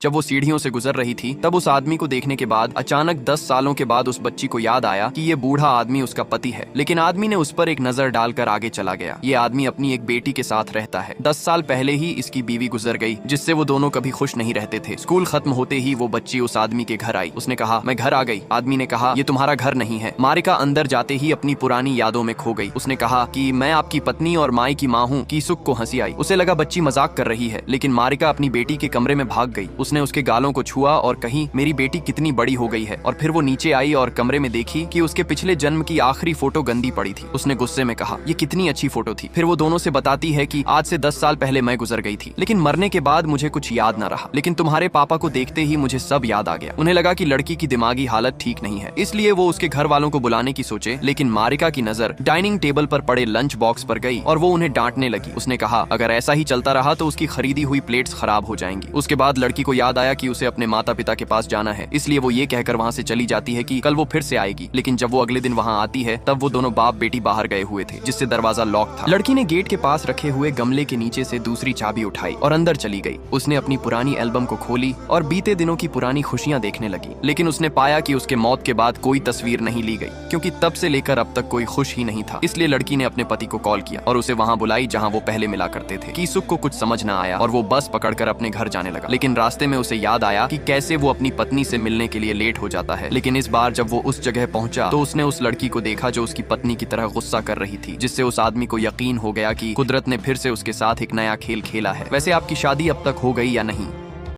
जब वो सीढ़ियों से गुजर रही थी तब उस आदमी को देखने के बाद अचानक 10 सालों के बाद उस बच्ची को याद आया कि ये बूढ़ा आदमी उसका पति है। लेकिन आदमी ने उस पर एक नजर डालकर आगे चला गया। ये आदमी अपनी एक बेटी के साथ रहता है। 10 साल पहले ही इसकी बीवी गुजर गई, जिससे वो दोनों कभी खुश नहीं रहते थे। स्कूल खत्म होते ही वो बच्ची उस आदमी के घर आई। उसने कहा, मैं घर आ गई। आदमी ने कहा, ये तुम्हारा घर नहीं है। मारिका अंदर जाते ही अपनी पुरानी यादों में खो गई। उसने कहा कि मैं आपकी पत्नी और माई की माँ हूँ। कीसुक को हंसी आई। उसे लगा बच्ची मजाक कर रही है, लेकिन मारिका अपनी बेटी के कमरे में भाग गई। उसने उसके गालों को छुआ और कही, मेरी बेटी कितनी बड़ी हो गई है। और फिर वो नीचे आई और कमरे में देखी कि उसके पिछले जन्म की आखिरी फोटो गंदी पड़ी थी। उसने गुस्से में कहा, ये कितनी अच्छी फोटो थी। फिर वो दोनों से बताती है कि आज से 10 साल पहले मैं गुजर गई थी, लेकिन मरने के बाद मुझे कुछ याद न रहा, लेकिन तुम्हारे पापा को देखते ही मुझे सब याद आ गया। उन्हें लगा कि लड़की की दिमागी हालत ठीक नहीं है, इसलिए वो उसके घर वालों को बुलाने की सोचे। लेकिन मारिका की नजर डाइनिंग टेबल पर पड़े लंच बॉक्स पर गई और वो उन्हें डांटने लगी। उसने कहा, अगर ऐसा ही चलता रहा तो उसकी खरीदी हुई प्लेट्स खराब हो जाएंगी। उसके बाद लड़की को याद आया कि उसे अपने माता पिता के पास जाना है, इसलिए वो ये कहकर वहाँ से चली जाती है कि कल वो फिर से आएगी। लेकिन जब वो अगले दिन वहाँ आती है तब वो दोनों बाप बेटी बाहर गए हुए थे, जिससे दरवाजा लॉक था। लड़की ने गेट के पास रखे हुए गमले के नीचे से दूसरी चाबी उठाई और अंदर चली गई। उसने अपनी पुरानी एल्बम को खोली और बीते दिनों की पुरानी खुशियां देखने लगी। लेकिन उसने पाया कि उसके मौत के बाद कोई तस्वीर नहीं ली गई, क्योंकि तब से लेकर अब तक कोई खुश ही नहीं था। इसलिए लड़की ने अपने पति को कॉल किया और उसे वहाँ बुलाई जहाँ वो पहले मिला करते थे। कीसुक को कुछ समझ न आया और वो बस पकड़कर अपने घर जाने लगा। लेकिन रास्ते में उसे याद आया कि कैसे वो अपनी पत्नी से मिलने के लिए लेट हो जाता है। लेकिन इस बार जब वो उस जगह पहुंचा तो उसने उस लड़की को देखा जो उसकी पत्नी की तरह गुस्सा कर रही थी, जिससे उस आदमी को यकीन हो गया कि कुदरत ने फिर से उसके साथ एक नया खेल खेला है। वैसे आपकी शादी अब तक हो गई या नहीं?